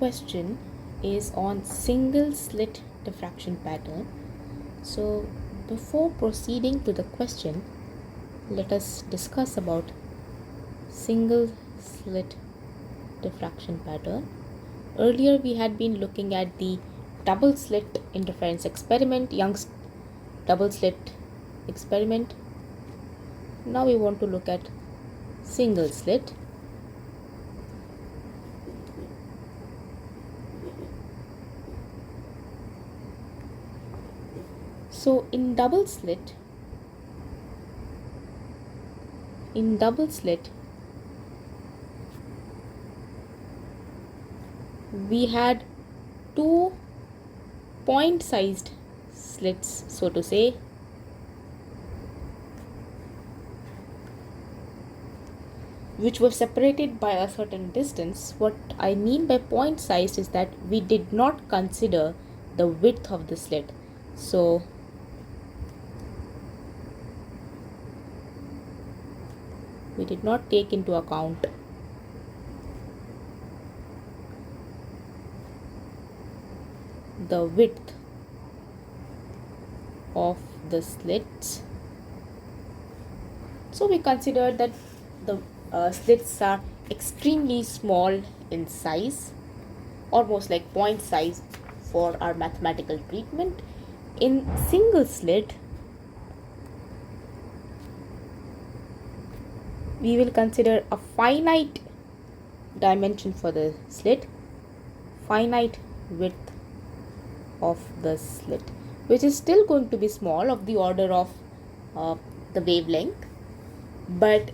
question is on single slit diffraction pattern. So before proceeding to the question, let us discuss about single slit diffraction pattern. Earlier we had been looking at the double slit interference experiment, Young's double slit experiment. Now we want to look at single slit. So in double slit, we had two point sized slits, so to say, which were separated by a certain distance. What I mean by point sized is that we did not consider the width of the slit. So we did not take into account the width of the slits. So we considered that the slits are extremely small in size, almost like point size for our mathematical treatment. In single slit, we will consider a finite dimension for the slit, finite width of the slit, which is still going to be small, of the order of the wavelength, but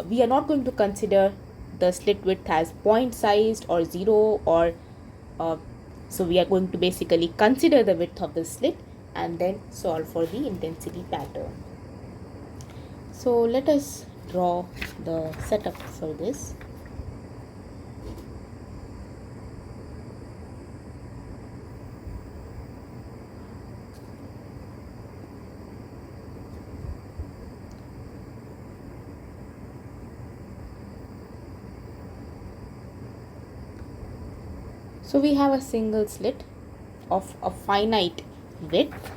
we are not going to consider the slit width as point sized or 0 or so we are going to basically consider the width of the slit and then solve for the intensity pattern. So let us draw the setup for this. So we have a single slit of a finite width,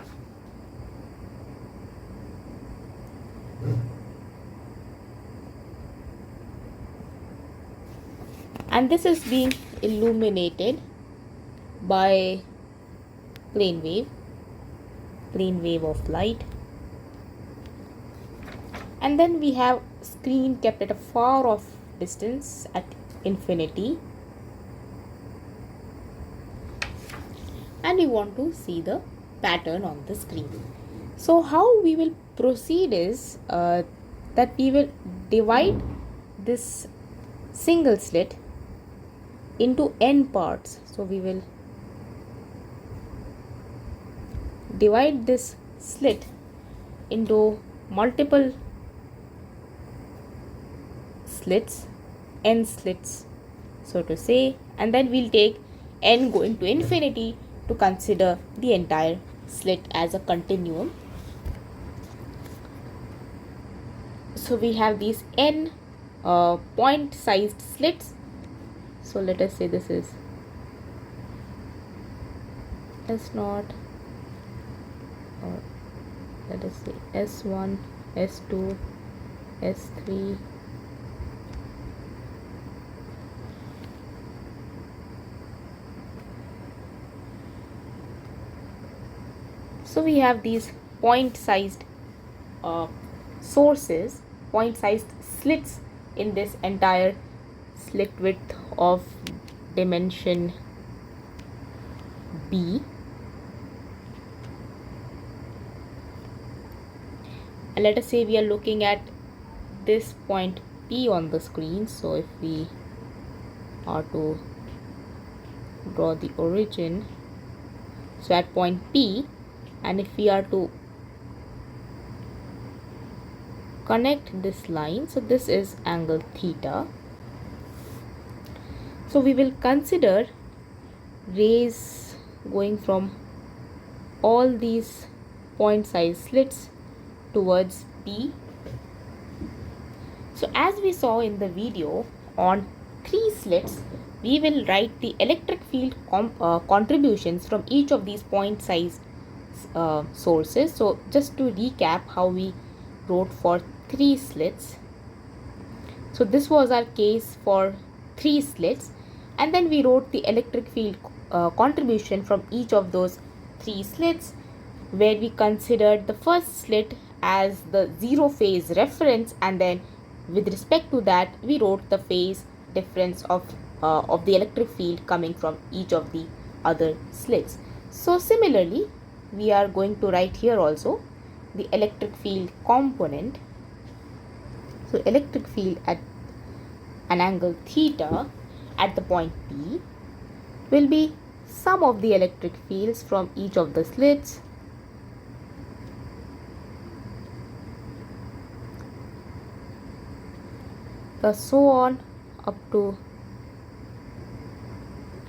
and this is being illuminated by plane wave of light, and then we have screen kept at a far off distance at infinity, and we want to see the pattern on the screen. So how we will proceed is that we will divide this single slit into n parts. So we will divide this slit into multiple slits, n slits, so to say, and then we'll take n going to infinity to consider the entire slit as a continuum. So we have these n point sized slits. So let us say this is S0, or let us say S1, S2, S3, so we have these point sized sources, point sized slits in this entire slit width of dimension B, and let us say we are looking at this point P on the screen. So if we are to draw the origin, so at point P, and if we are to connect this line, so this is angle theta. So we will consider rays going from all these point size slits towards P. So as we saw in the video, on 3 slits we will write the electric field contributions from each of these point size sources. So just to recap how we wrote for 3 slits. So this was our case for 3 slits, and then we wrote the electric field contribution from each of those 3 slits, where we considered the first slit as the zero phase reference, and then with respect to that we wrote the phase difference of the electric field coming from each of the other slits. So similarly we are going to write here also the electric field component. So electric field at an angle theta at the point P will be sum of the electric fields from each of the slits so on up to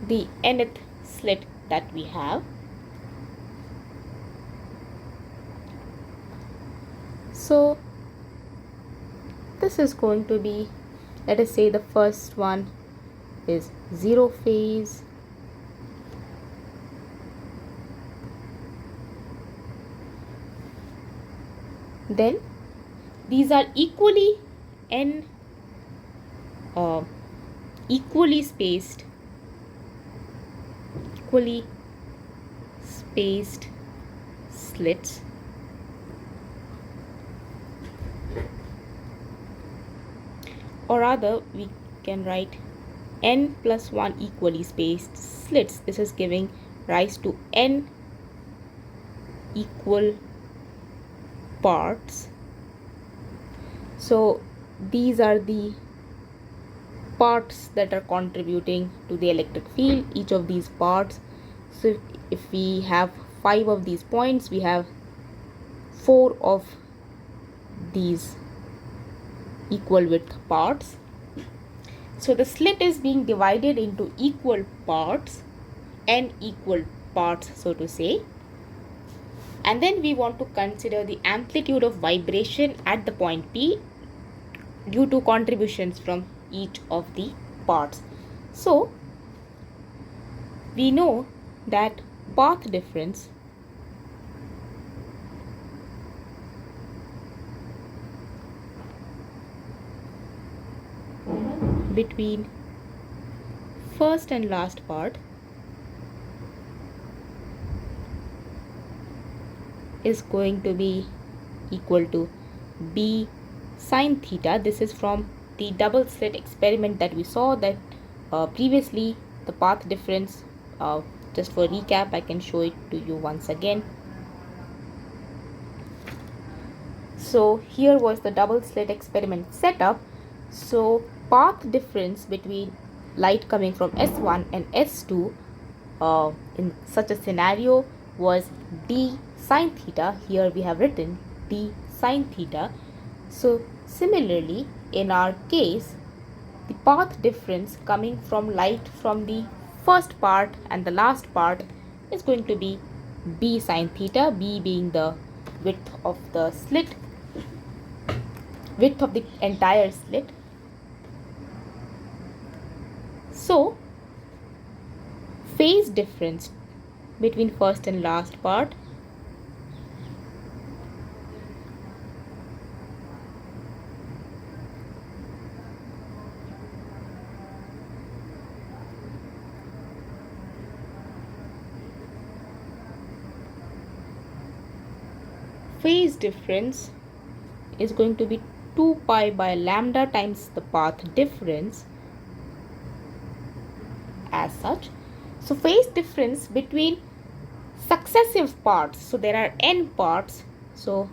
the nth slit that we have. So this is going to be, let us say the first one is zero phase, then these are equally equally spaced slits, or rather we can write n plus 1 equally spaced slits. This is giving rise to n equal parts. So these are the parts that are contributing to the electric field, each of these parts. So if we have 5 of these points, we have 4 of these equal width parts. So the slit is being divided into equal parts, n equal parts so to say, and then we want to consider the amplitude of vibration at the point P due to contributions from each of the parts. So we know that path difference between first and last part is going to be equal to b sine theta. This is from the double slit experiment that we saw that previously. The path difference, just for recap, I can show it to you once again. So here was the double slit experiment setup. So path difference between light coming from S1 and S2 in such a scenario was d sine theta. Here we have written d sine theta. So similarly, in our case, the path difference coming from light from the first part and the last part is going to be b sine theta, b being the width of the slit, width of the entire slit. So phase difference between first and last part is going to be 2 pi by lambda times the path difference as such. So phase difference between successive parts, so there are n parts, so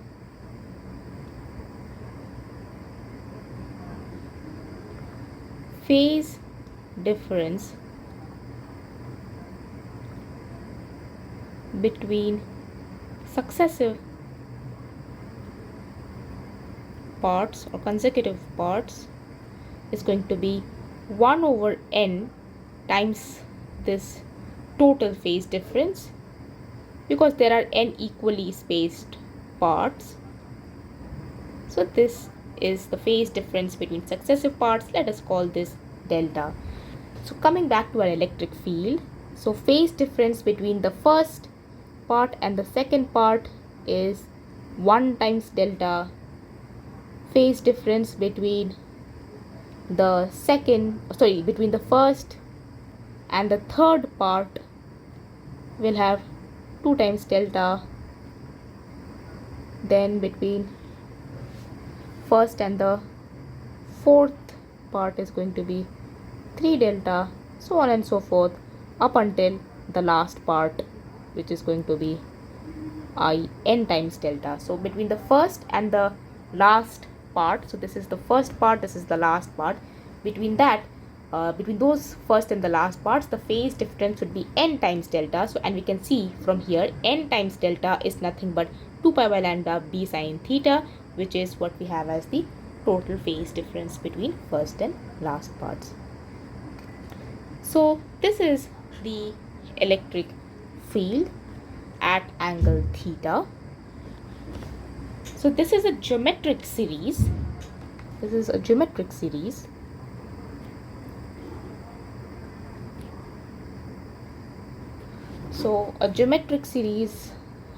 phase difference between successive parts or consecutive parts is going to be 1 over n times this total phase difference, because there are n equally spaced parts. So this is the phase difference between successive parts. Let us call this delta. So coming back to our electric field, so phase difference between the first part and the second part is 1 times delta. Phase difference between between the first and the third part will have 2 times delta. Then between first and the fourth part is going to be 3 delta, so on and so forth, up until the last part, which is going to be n times delta. So between the first and the last part, so this is the first part, this is the last part, between those first and the last parts, the phase difference would be n times delta. So, and we can see from here, n times delta is nothing but 2 pi by lambda b sine theta, which is what we have as the total phase difference between first and last parts. So this is the electric field at angle theta. So this is a geometric series. So a geometric series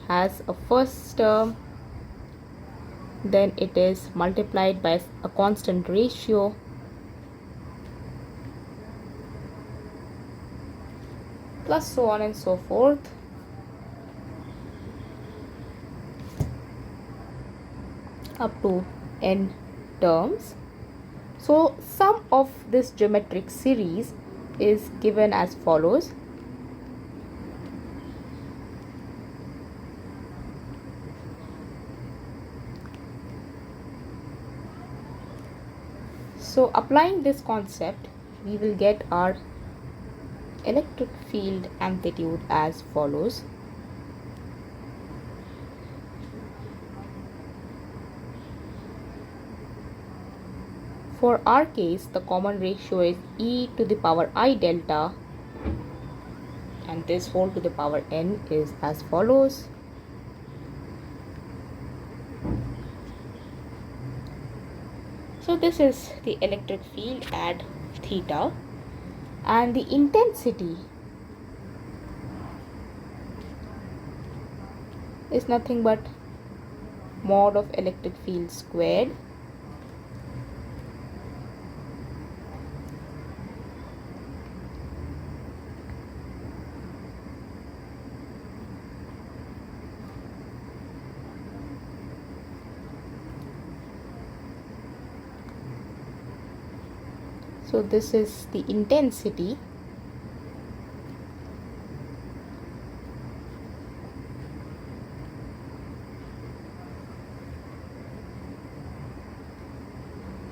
has a first term, then it is multiplied by a constant ratio, plus so on and so forth. Up to n terms. So sum of this geometric series is given as follows. So applying this concept, we will get our electric field amplitude as follows. For our case, the common ratio is e to the power I delta, and this whole to the power n is as follows. So this is the electric field at theta, and the intensity is nothing but mod of electric field squared. So this is the intensity.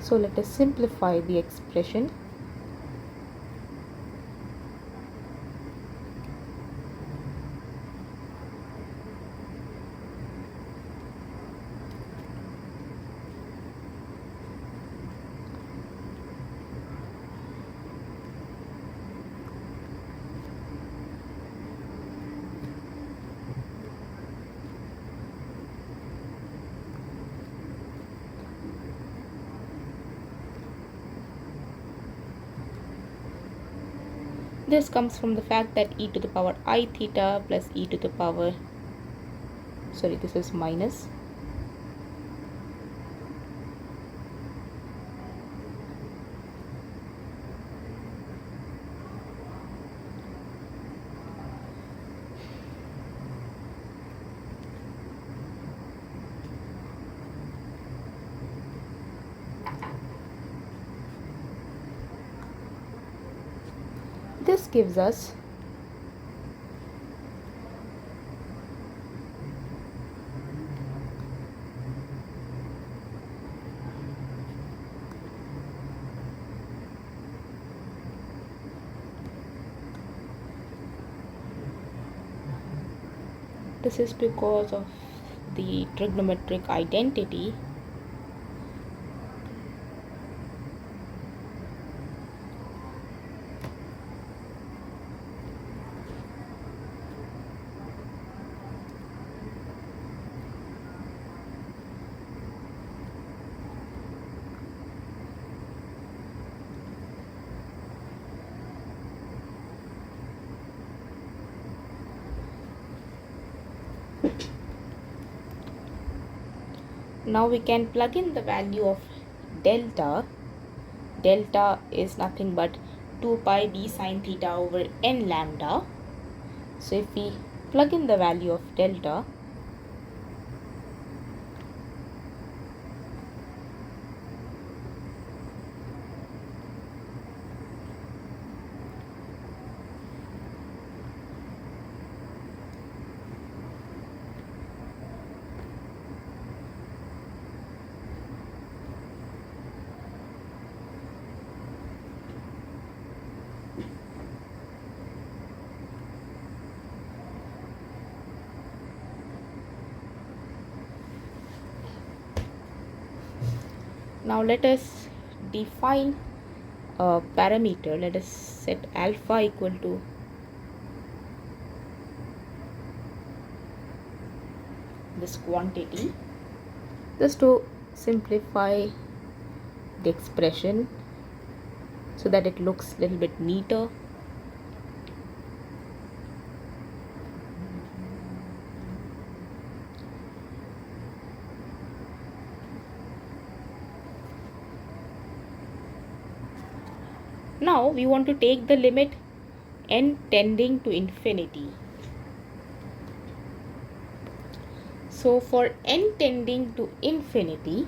So let us simplify the expression. This comes from the fact that e to the power I theta plus e to the power, this is minus this gives us this is because of the trigonometric identity. Now we can plug in the value of delta. Delta is nothing but 2 pi b sine theta over n lambda. So if we plug in the value of delta, now let us define a parameter. Let us set alpha equal to this quantity, just to simplify the expression so that it looks a little bit neater. Now we want to take the limit n tending to infinity. So for n tending to infinity,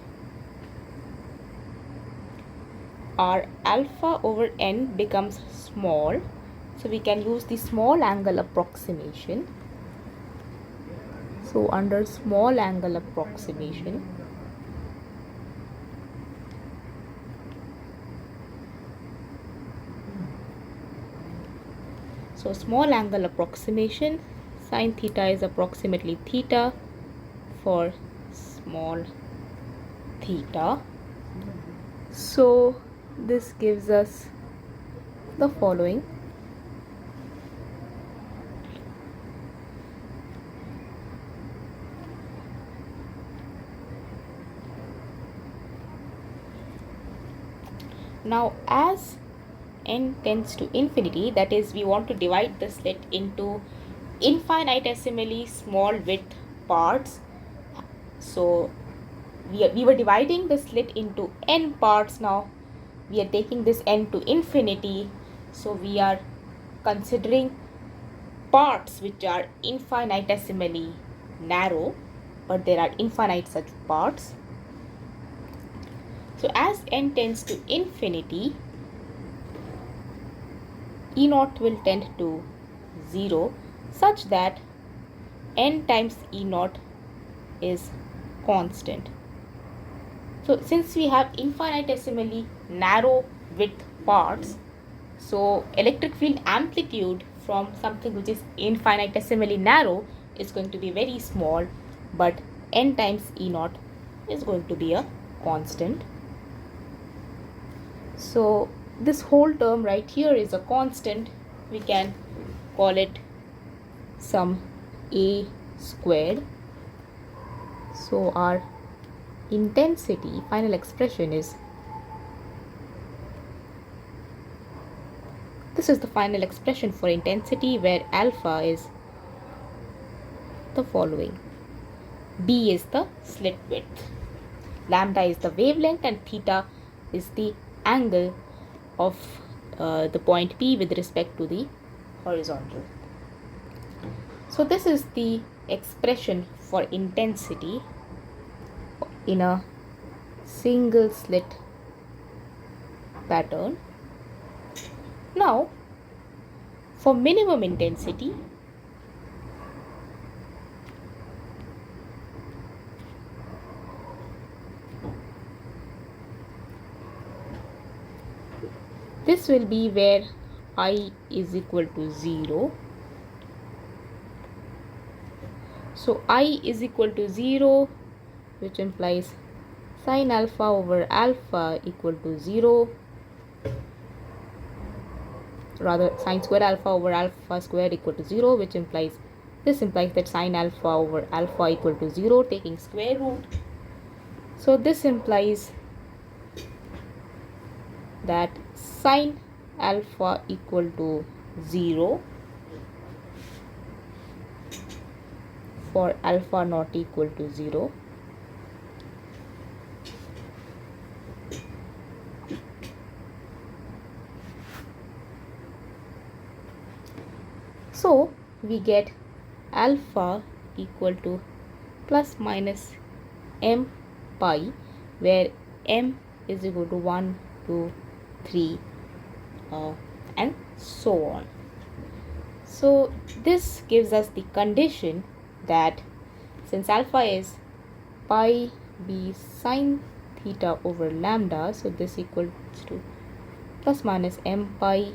our alpha over n becomes small. So we can use the small angle approximation. So under small angle approximation, so small angle approximation, sine theta is approximately theta for small theta. So this gives us the following. Now as n tends to infinity, that is, we want to divide the slit into infinitesimally small width parts. So we were dividing the slit into n parts. Now we are taking this n to infinity, so we are considering parts which are infinitesimally narrow, but there are infinite such parts. So as n tends to infinity, E naught will tend to 0, such that n times E naught is constant. So since we have infinitesimally narrow width parts, so electric field amplitude from something which is infinitesimally narrow is going to be very small, but n times E naught is going to be a constant. So this whole term right here is a constant. We can call it some a squared. So our intensity final expression is, this is the final expression for intensity, where alpha is the following. B is the slit width, lambda is the wavelength, and theta is the angle of the point P with respect to the horizontal. So this is the expression for intensity in a single slit pattern. Now for minimum intensity, this will be where I is equal to 0. So I is equal to 0, which implies sine alpha over alpha equal to 0. Rather, sine square alpha over alpha square equal to 0, which implies, this implies that sine alpha over alpha equal to 0, taking square root. So this implies that sine alpha equal to 0 for alpha not equal to 0. So we get alpha equal to plus minus m pi, where m is equal to 1, 2, 3 and so on. So this gives us the condition that since alpha is pi b sine theta over lambda, so this equals to plus minus m pi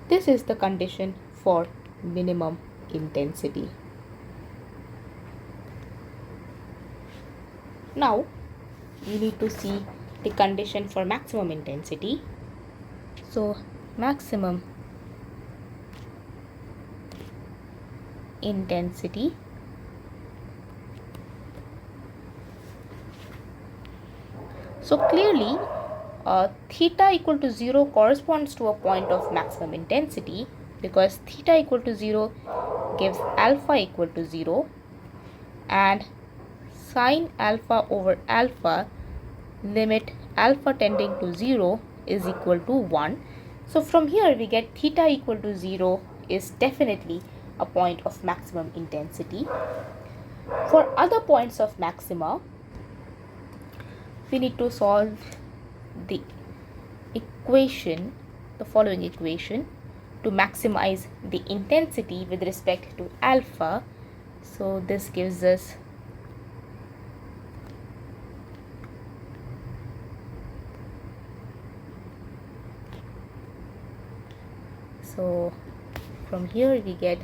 this is the condition for minimum intensity. Now we need to see the condition for maximum intensity. So maximum intensity so clearly theta equal to 0 corresponds to a point of maximum intensity, because theta equal to 0 gives alpha equal to 0 and sine alpha over alpha limit alpha tending to 0 is equal to 1. So from here we get theta equal to 0 is definitely a point of maximum intensity. For other points of maxima, we need to solve the equation, the following equation, to maximize the intensity with respect to alpha. So this gives us so from here we get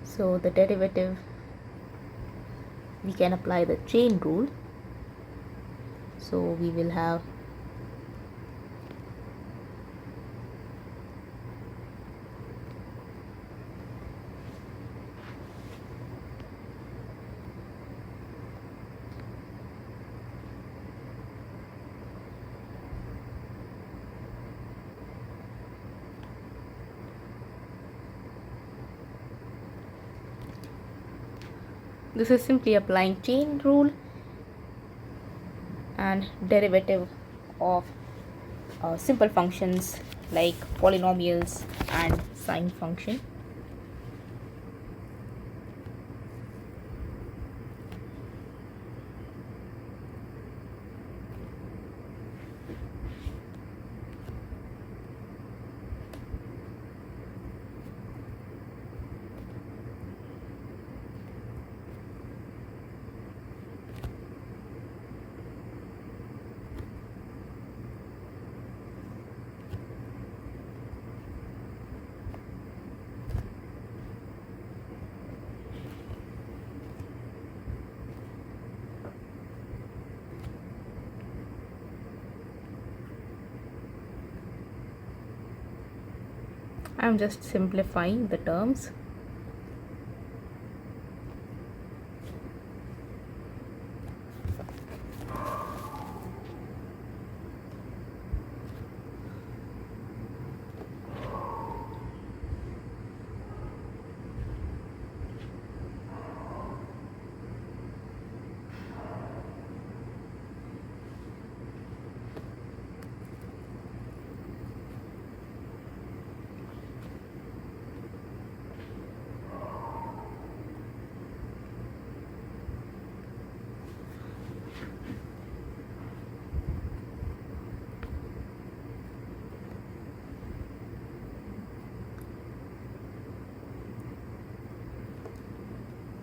so the derivative, we can apply the chain rule. So we will have this is simply applying chain rule and derivative of simple functions like polynomials and sine function. I'm just simplifying the terms.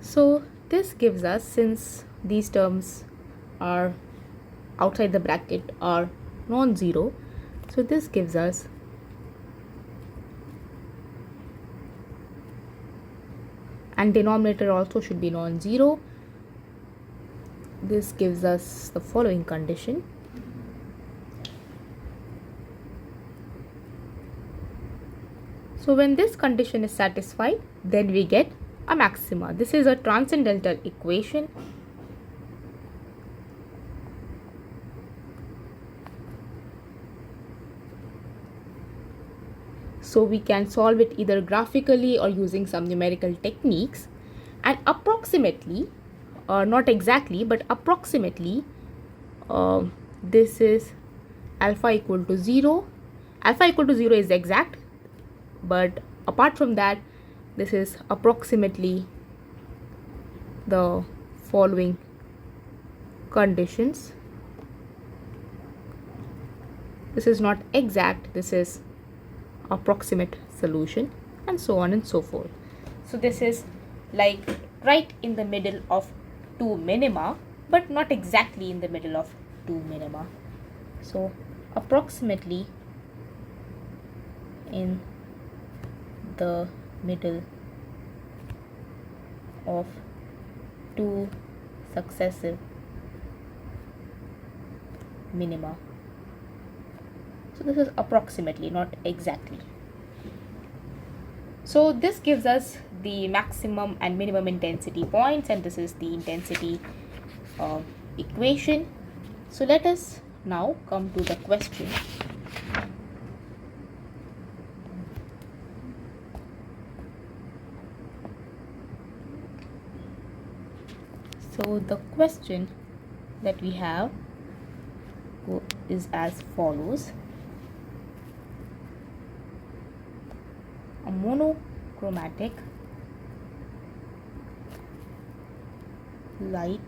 So this gives us, since these terms are outside the bracket are non-zero, so this gives us and denominator also should be non-zero. This gives us the following condition. So when this condition is satisfied, then we get a maxima. This is a transcendental equation. So we can solve it either graphically or using some numerical techniques, and approximately, not exactly, but approximately, this is alpha equal to 0. Alpha equal to 0 is exact, but apart from that, this is approximately the following conditions. This is not exact, this is approximate solution, and so on and so forth. So this is like right in the middle of two minima, but not exactly in the middle of two minima. So approximately in the middle of two successive minima. So this is approximately, not exactly. So this gives us the maximum and minimum intensity points, and this is the intensity equation. So let us now come to the question. So the question that we have is as follows. A monochromatic light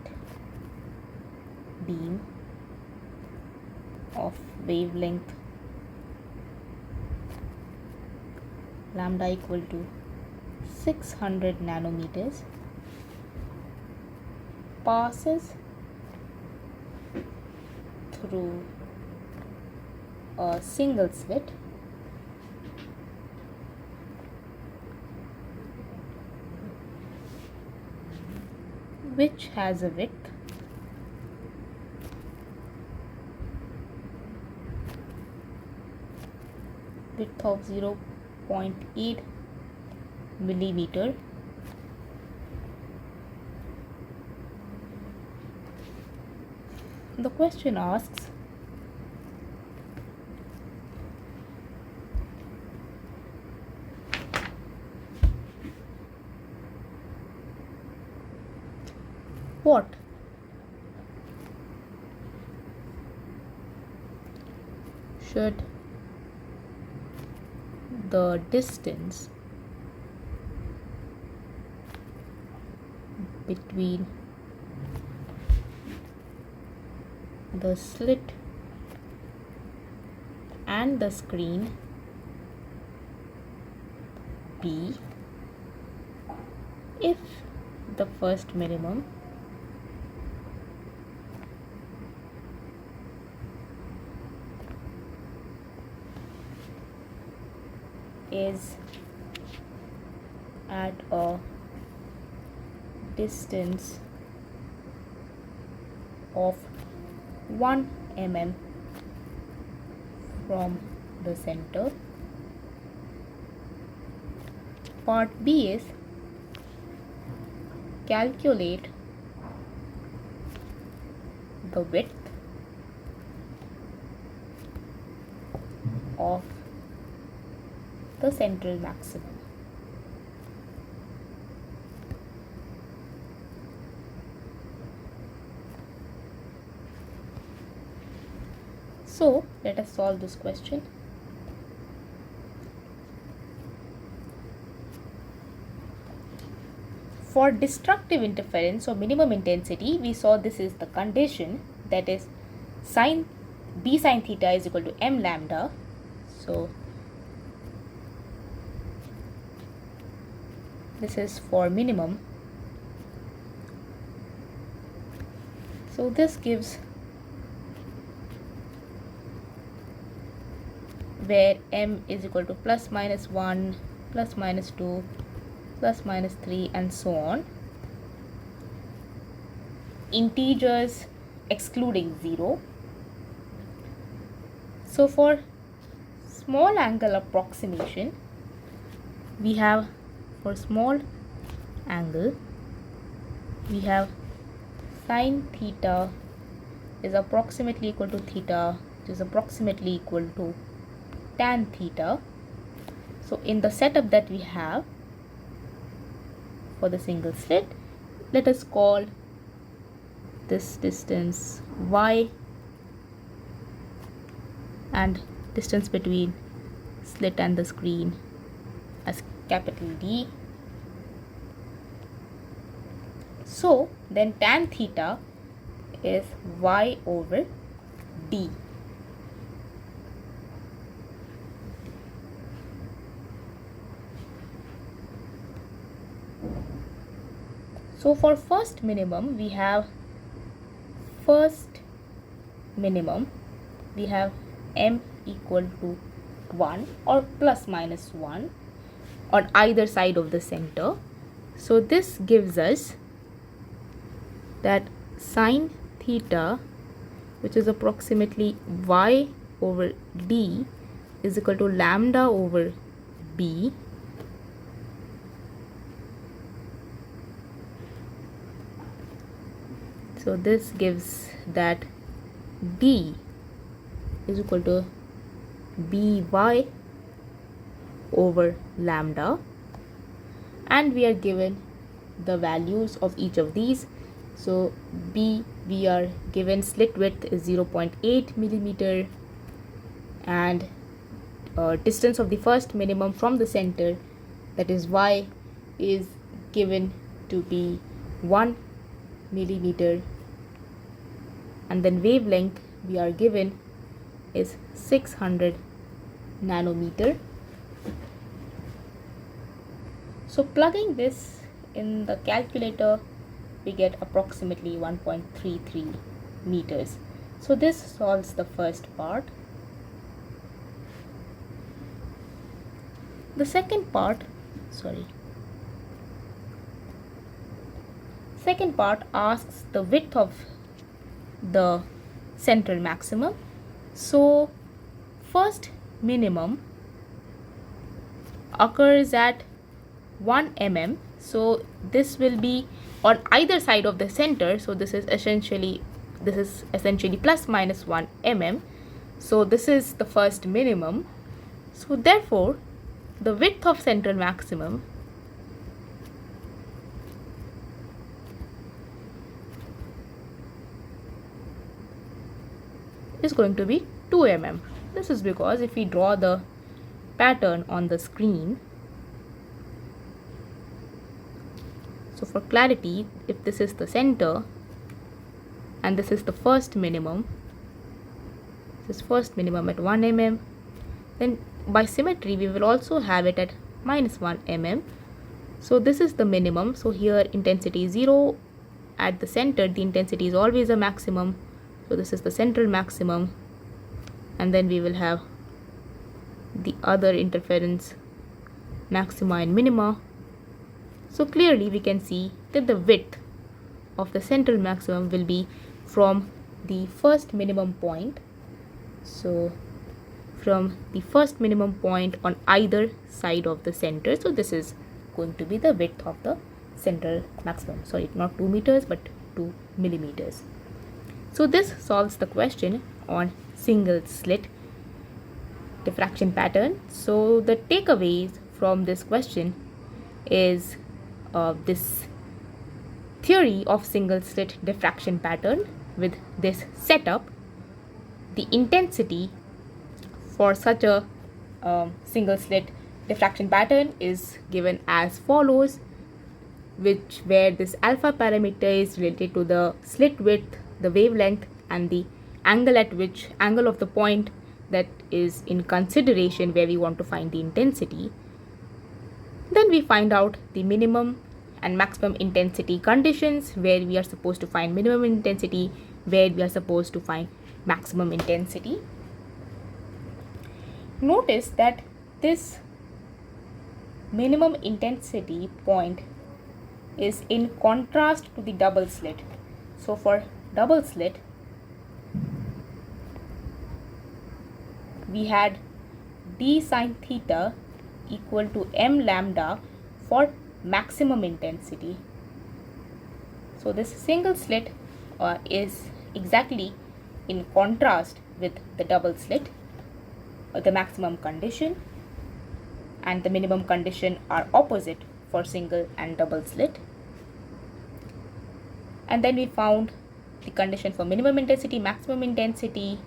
beam of wavelength lambda equal to 600 nanometers passes through a single slit which has a width of 0.8 millimeter. The question asks, what should the distance between the slit and the screen be if the first minimum is at a distance of 1 mm from the center. Part B is calculate the width of the central maximum. So let us solve this question. For destructive interference or minimum intensity, we saw this is the condition, that is sin b sin theta is equal to m lambda. So this is for minimum. So this gives where m is equal to plus minus 1, plus minus 2, plus minus 3 and so on. Integers excluding 0. So for small angle approximation, we have for small angle, we have sine theta is approximately equal to theta, which is approximately equal to tan theta. So in the setup that we have for the single slit, let us call this distance y and distance between slit and the screen as capital D. So then tan theta is y over d. So for first minimum, we have m equal to 1 or plus minus 1 on either side of the center. So this gives us that sine theta, which is approximately y over d, is equal to lambda over b So this gives that d is equal to by over lambda, and we are given the values of each of these. So b, we are given slit width is 0.8 millimeter, and distance of the first minimum from the center, that is y, is given to be 1 millimeter, and then wavelength we are given is 600 nanometer. So plugging this in the calculator, we get approximately 1.33 meters. So this solves the first part. The second part asks the width of the central maximum. So first minimum occurs at 1 mm. So this will be on either side of the center. So this is essentially plus minus 1 mm. So this is the first minimum. So therefore the width of central maximum is going to be 2 mm. This is because if we draw the pattern on the screen, so for clarity, if this is the center and this is the first minimum, this is first minimum at 1 mm, then by symmetry we will also have it at minus 1 mm. So this is the minimum. So here intensity is 0. At the center the intensity is always a maximum. So this is the central maximum, and then we will have the other interference maxima and minima. So clearly we can see that the width of the central maximum will be from the first minimum point. So from the first minimum point on either side of the center. So this is going to be the width of the central maximum. Sorry, not 2 meters but 2 millimeters. So this solves the question on single slit diffraction pattern. So the takeaways from this question is this theory of single slit diffraction pattern with this setup. The intensity for such a single slit diffraction pattern is given as follows, where this alpha parameter is related to the slit width, the wavelength, and the angle of the point that is in consideration where we want to find the intensity. Then we find out the minimum and maximum intensity conditions, where we are supposed to find minimum intensity, where we are supposed to find maximum intensity. Notice that this minimum intensity point is in contrast to the double slit. So for double slit, we had d sine theta equal to m lambda for maximum intensity. So this single slit is exactly in contrast with the double slit. The maximum condition and the minimum condition are opposite for single and double slit. And then we found the condition for minimum intensity, maximum intensity,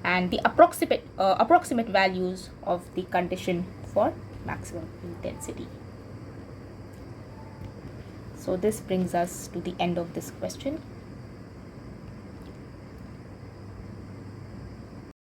and the approximate values of the condition for maximum intensity. So this brings us to the end of this question.